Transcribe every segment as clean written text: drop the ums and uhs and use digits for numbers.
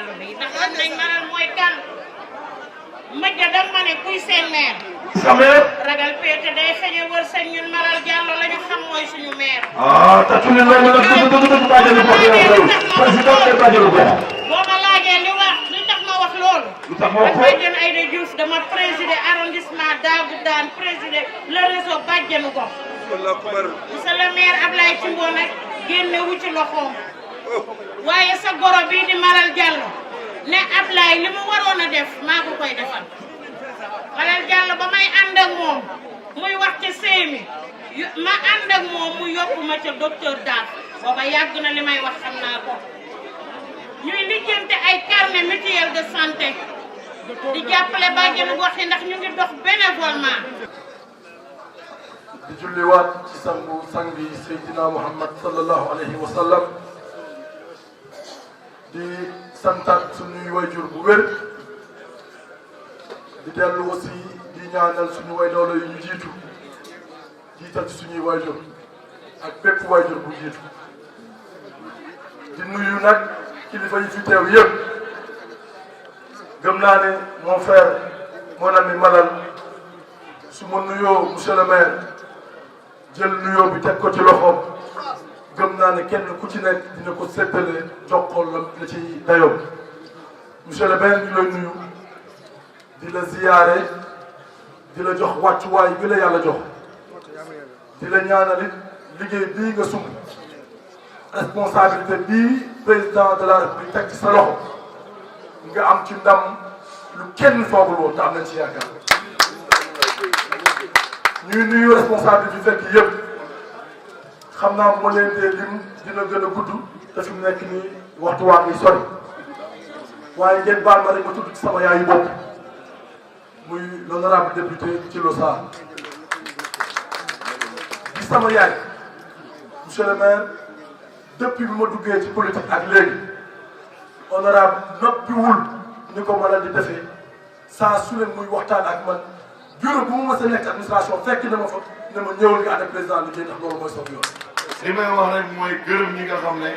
Diallo bi ndax xam nañ Malal mooy kan mëjja dam ma ne kuy seen maire sa maire ragal péete day xëñe wërsëg ñun Malal Diallo la ñu xam mooy suñu maire tatu ni loolu nag dëgg bàjjenu gox président de bàjjenu gox boo ma laajee li tax ma wax loolu lu tax ma wax ko bàjjenu Aïda Diouf dama présider arrondissement Daabou Dane présider le réseau bàjjenu gox monsieur le maire Ablaye Timbo nag génne wu ci loxoom waaye sa goro bii di Malal Diallo ne Ablaye li mu waroon a def maa ko koy defal Malal Diallo ba may ànd ak moom muy wax ca séemi ma ànd ak moom mu yóbbu ma ca docteur Daaf booba yàgg na li may wax xam naa ko ñuy lijjante ay carnet mutuel de santé di jàppale bàjjenu gox yi ndax ñu ngi dox bénévolement di julliwaat ci sang bi Seydina Muhammad sallallahu alayhi wa sallam di santaat suñuy wayjur bu wér di dellu aussi di ñaanal suñu way doole yu ñu jiital ci suñuy wayjur ak bépp wayjur bu jiitu di nuyu nag kilifa yi fi teew yëpp gëm naa ne mon frère mon ami Malal su ma nuyoo monsieur le maire jël nuyoo bi teg ko ci loxoom gëm naa ne kenn ku ci nekk dina ko séddale jox ko la ci dayoom monsieur le maire ñu lay nuyu di la ziyaare di la jox wàccuwaay bi la yàlla jox di la ñaanal it liggéey bii nga sumb responsabilité bii président de la république teg ci sa loxo nga am ci ndam lu kenn foogul woon te am nañ ci yaakaar ñuy nuyu responsabilité bi fekk yëpp xam naa bu ma leen dee lim dina gën a gudd te fi mu nekk nii waxtu waa ngi sori waaye ngeen baal ma rek ma tudd ci sama yaayu bopp muy l'honorable député Thilo Sarr di sama yaay monsieur le maire depuis bi ma duggee ci politique ak léegi honorable noppiwul ni ko mën a di defee saa su leen muy waxtaan ak man bureau bu ma mës a nekk administration fekk na ma fa ne ma ñëwal nga ànd ak président liggéey ndax loolu mooy soog yoon. li may wax rek mooy gërëm ñi nga xam ne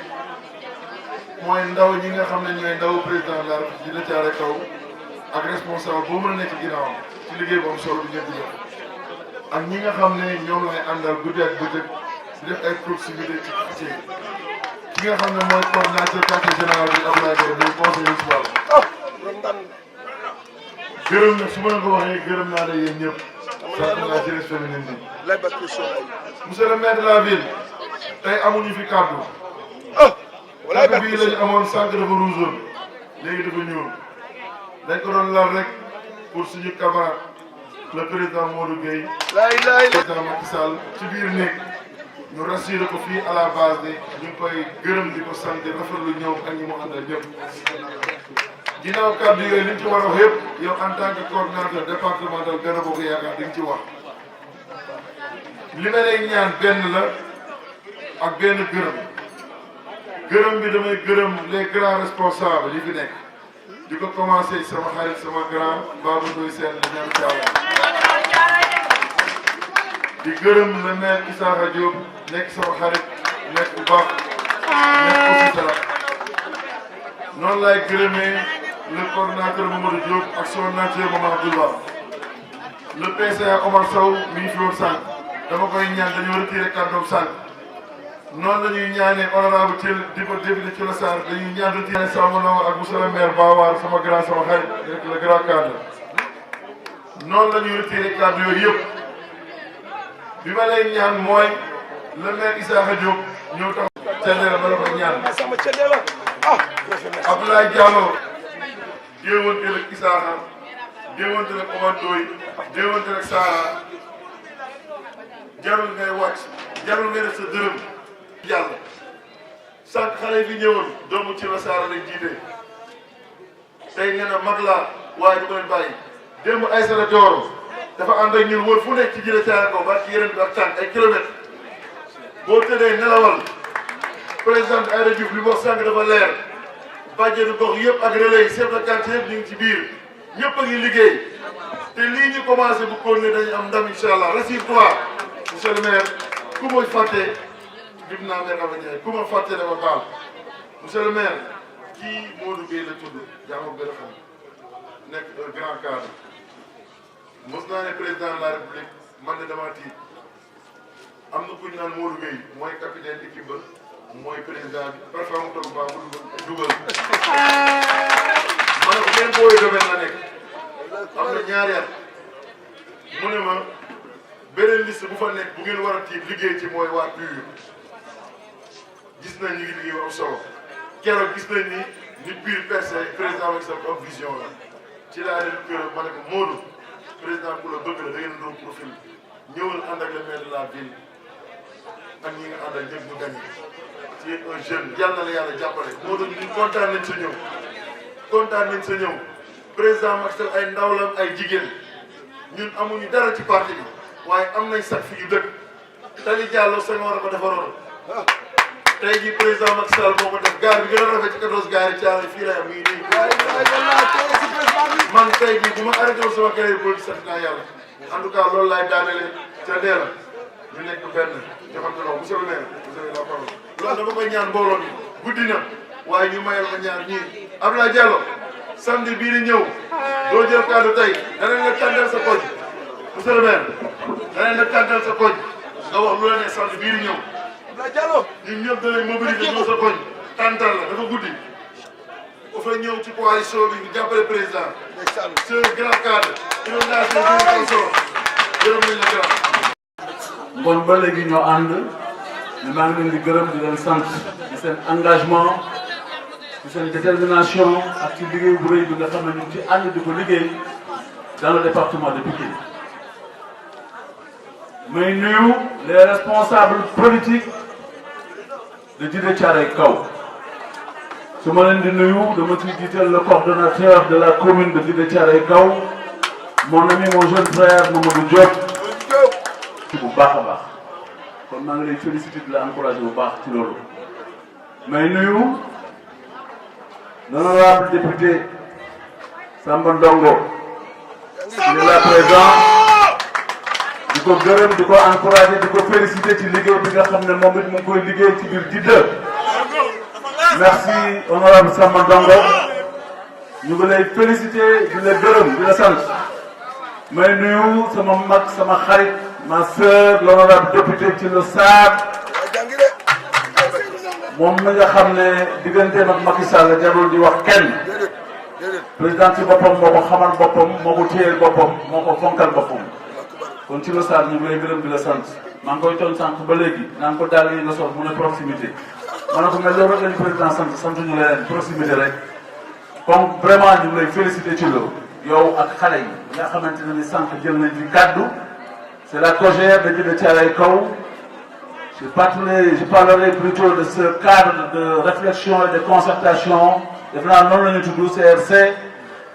mooy ndaw ñi nga xam ne ñooy ndaw président de la République di la caare kaw ak responsable boo mën a nekk ginnaawam ci liggéey bu am solo bi ngeen di jox ak ñi nga xam ne ñoom lay àndal guddi ak bëccëg di def ay proximité ci quartier ki nga xam ne mooy coordinateur quartier général bi Abdoulaye Dore muy conseil municipal gërëm na su ma la ko waxee gërëm naa la yéen ñëpp sant naa jeunesse féminine bi monsieur le maire de la ville tey amuñu fi kàddu kàddu bii lañu amoon sànq dafa rougeoon léegi dafa ñuul dañ ko doon lal rek pour suñu camarade le président Modou Gueye président Macky Sall ci biir néeg ñu rassuré ko fii à la base ni ñu ngi koy gërëm di ko sant rafetlu ñëw ak ñi mu àndal ñëpp ginnaaw kàddu yooyu li ñu ci war a wax yëpp yow en tant que coordinateur départemental Benno Bokk Yaakaar di nga ci wax li ma lay ñaan benn la ak benn gërëm bi damay gërëm les grands responsables yi fi nekk di ko commencé sama xarit sama grand Babou Ndoye Sène la ñaan Thiaw di gërëm le maire Issakha Diop nekk sama xarit nekk bu baax nekk aussi dara noonu laay gërëmee le coordinateur Mamadou Diop ak son adjoint Mamadou Abdoulaye le PCA Omar Sow mi ngi fi woon sànq dama koy ñaan dañoo retiré kàddoom sànq noonu la ñuy ñaanee honorable Thiel di ko député Thilo Sarr dañuy ñaan retiré sama naw ak monsieur le maire Bawar sama grand sama xarit nekk le grand cadre noonu la ñuy retiré kàddu yooyu yëpp bi ma lay ñaan mooy le maire Issakha Diop ñëw tax Thiendella ma la ko ñaan Abdoulaye Diallo déewante rek Issakha déewante rek Omar Ndoye déewante rek Sara jarul ngay wàcc jarul ngay def sa dërëm yàlla sànq xale yi fi ñëwoon doomu Thilo Sarr lañ jiite tey nee na mag laa waaye du ko leen bàyyi démb Aïssata Dioro dafa ànd ak ñun wër fu nekk ci jële caare ko ba ci yeneen bi ak tànk ay kilomètres boo tëddee nelawal président Aïda Diouf li mu wax sànq dafa leer bàjjenu gox yëpp ak relais yi chef de quartier yëpp ñu ngi ci biir ñëpp a ngi liggéey te lii ñu commencé bu continuer dañu am ndam incha allah rassure-toi monsieur le maire ku ma fàtte dim naa maire Awa Ndiaye ku ma fàtte dama baal monsieur le maire kii Modou Gueye la tudd jaamu gën a xam nekk un grand cadre mos naa ne président de la république man de dama tiit am na ku ñu naan Modou Gueye mooy capitaine équipe ba mooy président bi parfois mu toog baa mu dugal ma ne ko benn booyu domaine la nekk am na ñaari at mu ne ma beneen liste bu fa nekk bu ngeen war a tiit liggéey ci mooy waa PUR gis nañ ñu ngi liggéey am solo keroog gis nañ ni PUR percé président Macky Sall am vision la ci laa dem kër ma ne ko Modou président bu la bëgg la da ngeen doon profil ñëwal ànd ak le maire de la ville ak ñi nga àndal ñëpp ñu gagné ci un jeune yàlla na la yàlla jàppale Modou ñun kontaan nañ sa ñëw kontaan nañ sa ñëw président Macky Sall ay ndawlam ay jigéen ñun amuñu dara ci parti bi waaye am nañ sax fi ñu dëkk Tali Diallo Senghor ko defaroon tey jii président Macky Sall moo ko def gaar bi gën a rafet ci 14 gaar yi Thiaroye fii la am mi ngi nii man tey jii bu ma arrêté wu sama carrière politique sant naa yàlla en tout cas loolu laay daanelee ca dee la ñu nekk benn joxante loxo monsieur le maire vous avez la parole loolu dama koy ñaan mbooloo mi guddi na waaye ñu mayal ko ñaar ñii Abdoulaye Diallo samedi bii di ñëw doo jël kaddu tey danañ la tànnal sa koñ monsieur le maire danañ la tànnal sa koñ nga wax lu la ne samedi bii di ñëw ñun ñëpp danañ mobiliser ñëw sa koñ tàntal la dafa guddi ku fa ñëw ci coalition bi ñu jàppale président c'est un grand cadre inondation bi am solo gërëm nañ la grand kon ba léegi ñoo ànd mais maa ngi leen di gërëm di leen sant ci seen engagement ci seen détermination ak ci liggéey bu rëy bi nga xam ne ñu ngi ci ànd di ko liggéey dans le département de Pikine may nuyu les responsables politiques de Djiddah Thiaroye Kao su ma leen di nuyu dama ciy jiital le coordonnateur de la commune de Djiddah Thiaroye Kao mon ami mon jeune frère Mamadou Diop bu baax a baax kon maa ngi lay féliciter di la encourager bu baax ci loolu may nuyu l'honorable député Samba Ndongo il est là présent di ko gërëm di ko encourager di ko féliciter ci liggéey bi nga xam ne moom it mu ngi koy liggéey ci biir Djiddah merci honorable Samba Ndongo ñu ngi lay féliciter di la gërëm di la sant may nuyu sama mag sama xarit ma sœur l'honorable député ci le Sarr moom mi nga xam ne digganteem ak Macky Sall jarul di wax kenn président ci boppam moo ko xamal boppam moo ko téyeel boppam moo ko fonkal boppam kon ci le Sarr ñu ngi lay gërëm di la sant maa ngi koy tooñ sànq ba léegi naan ko daal yi nga sol mu ne proximité ma ne ko mais loolu rek lañu président sant ñu leen proximité rek donc vraiment ñu ngi lay féliciter ci loolu yow ak xale yi nga xamante ne ni sànq jël nañ fi kaddu c'est la COJER de Djiddah Thiaroye Kao je parlerai plutôt de ce cadre de réflexion et de concertation def naa noonu la ñu tudd CRC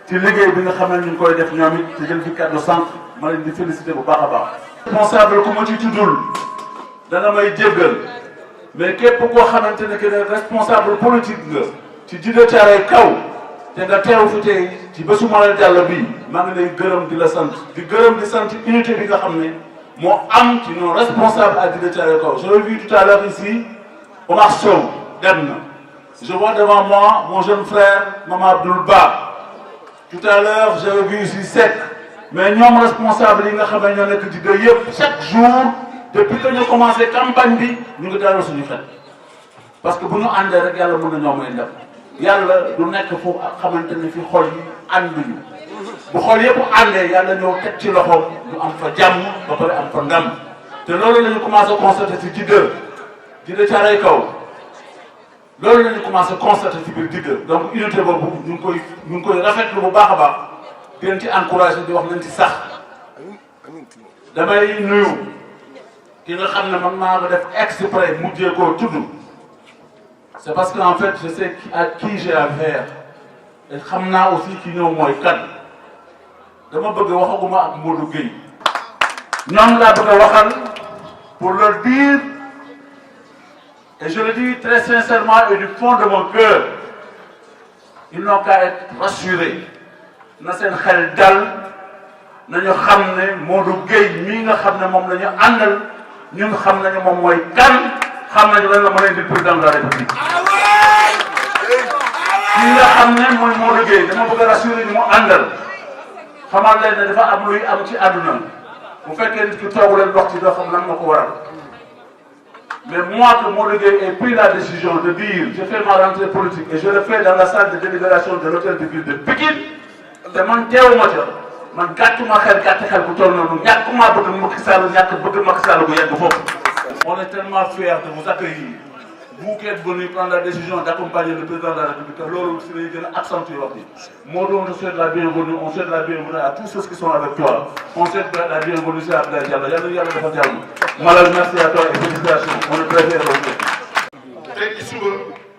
ci liggéey bi nga xam ne ñu ngi koy def ñoom it te jël fi kaddu sànq ma leen di féliciter bu baax a baax. responsable ku ma ci tuddul dana may jéggal mais képp koo xamante ne que responsable politique nga ci Djiddah Thiaroye Kao te nga teew fi tey ci bésu Malal Diallo bi maa ngi lay gërëm di la sant di gërëm di sant unité bi nga xam ne moo am ci nos responsables à Djiddah Thiaroye Kao. Je l'ai vu tout à l'heure ici Omar Sow dem na je vois devant moi mon jeune frère Mama Abdoul Ba tout à l'heure j'avais vu ici Seck mais ñoom responsable yi nga xam ne ñoo nekk Djiddah yëpp chaque jour depuis que ñu commencé campagne bi ñu ngi dalal suñu xel parce que bu ñu àndee rek yàlla mën na ñoo may ndam yàlla du nekk foofu ak xamante ne fi xol yi ànduñu bu xol yëpp àndee yàlla ñoo teg ci loxoom ñu am fa jàmm ba pare am fa ndam te loolu la ñu commencé constater ci Djiddah Thiaroye Kao loolu la ñu commencé constater ci biir Djiddah donc unité boobu ñu ngi koy rafetlu bu baax a baax di leen ci encouragé di wax nañ ci sax damay nuyu ki nga xam ne man maa ko def exprès mujjee koo tudd c'est parce que en fait je sais à qui j'ai affaire et xam naa aussi ki ñëw mooy kan dama bëgg waxaguma ak Modou Gueye ñoom laa bëgg a waxal pour leur dire et je le dis très sincèrement et du fond de mon cœur ils n'ont qu'à être rassurés na seen xel dal nañu xam ne Modou Gueye mii nga xam ne moom la ñu àndal ñun xam nañu moom mooy kan xam nañu lan la mën a indil président de la République ki nga xam ne mooy moo liggéey dama bëgg a rassurer ñu mu àndal xamal leen ne dafa am luy am ci àdduna bu fekkee nit ki toogu leen wax ci doo xam lan moo ko waral mais moi que mon liggéey ait pris la décision de dire j'ai fait ma rentrée politique et je le fais dans la salle de délibération de l'hôtel de ville de Pikine te man teewuma ca man gàttuma xel gàtt xel bu toll noonu ñàkkuma bëgg Macky Sall ñàkk bëgg Macky Sall bu yegg foofu. On est tellement fiers de vous accueillir vous qui êtes venus prendre la décision d'accompagner le président de la République loolu si lañu gën a accentuer wax ji moo doon on souhaite la bienvenue on souhaite la bienvenue à tous ceux qui sont avec toi on souhaite la bienvenue à Abdoulaye Diallo yàlla yàlla dafa jàmm Malal merci à toi et félicitations on est très fiers de vous. tey ci suba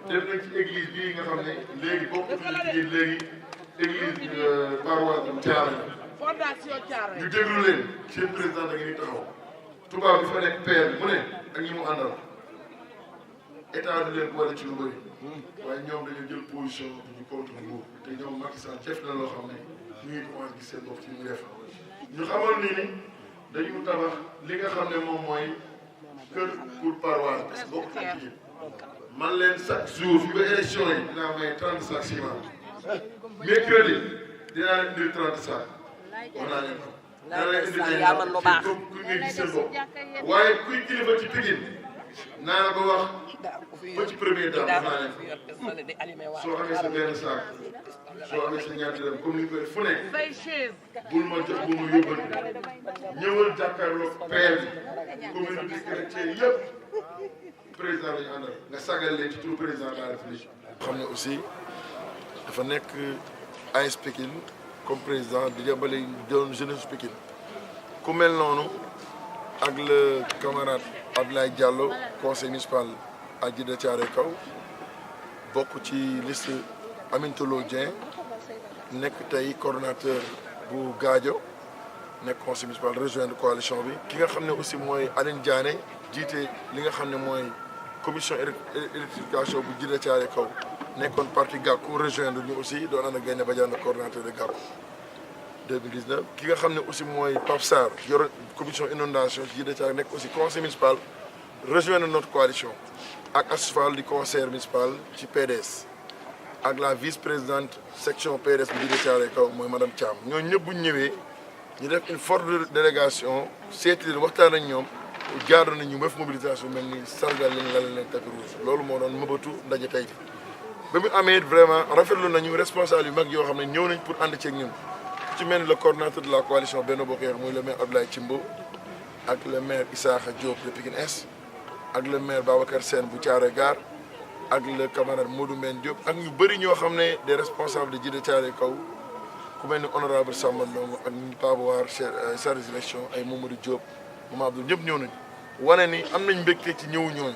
def nañ ci église bii nga xam ne léegi bokk nañu ci léegi église paroisse bu Thiaroye ñu déglu leen seen président da ngeen di taxaw tubaab bi fa nekk père mu ne ak ñi mu àndal état du leen boole ci lu bëri waaye ñoom dañoo jël position ñu contre nguur te ñoom Macky Sall def na loo xam ne ñu ngi commencé gis seen bopp ci ñu def ñu xamal ni dañu tabax li nga xam ne moom mooy kër pour paroisse parce que bokk nañ ci man leen chaque jour fi ba élection yi dinaa may 30 sacs ciment mercredi dinaa leen indil 30 sacs wax naa leen ko. dinaa leen indil ay ndax ku ngeen gis seen bopp waaye kuy kilifa ci Pikine naa la ko wax ba ci premier dame wax naa leen ko soo amee sa benn sac soo amee sa ñaar dërëm comme ni ñu koy def fu nekk bul ma jox bu ma yóbbante ñëwal jàkkaarloog père bi communauté chrétienne yëpp président la ñu àndal nga sagal leen ci turu président de la République. xam ne aussi dafa nekk AS Pikine comme président di jàmbale doon jeunesse Pikine ku mel noonu ak le camarade Abdoulaye Diallo conseil municipal à Djiddah Thiaroye Kaw bokk ci liste Aminata Lo Dieng nekk tey coordonnateur bu Gadio nekk conseil municipal rejoindre coalition bi ki nga xam ne aussi mooy Aline Diané jiite li nga xam ne mooy commission électrification bu Djiddah Thiaroye Kaw nekkoon parti Gakou rejoindre ñu aussi doon ànd ak Gaynde Badiane coordonnateur de Gakou 2019 ki nga xam ne aussi mooy Pape Sarr yor commission inondation ci Djiddah Thiaroye nekk aussi conseil municipal rejoindre notre coalition ak Asfal di conseiller municipal ci PDS ak la vice-présidente section PDS bu Djiddah Thiaroye Kaw mooy madame Thiam ñooñu ñëpp bu ñu ñëwee ñu def une forte délégation seeti leen waxtaan ak ñoom jaadu nañu def mobilisation mel ni sargal leen la leen tapis rouge loolu moo doon mëbatu ndaje tey ba mu amee vraiment rafetlu nañu responsable yu mag yoo xam ne ñëw nañ pour ànd ceeg ñun ci mel ni le coordonnateur de la coalition Benno Bokk Yaakaar muy le maire Abdoulaye Thimbo ak le maire Issakha Diop de Pikine Est ak le maire Babacar Sène bu Thiaroye Gare ak le camarade Modou Mbène Diop ak ñu bëri ñoo xam ne des responsables de Djiddah Thiaroye Kaw ku mel ni honorable Samba Ndongo ak ñu Pape War chargé d'élection ay Mamadou Diop Mamadou Abdou ñëpp ñëw nañu wane ni am nañ mbégte ci ñëwu ñooñu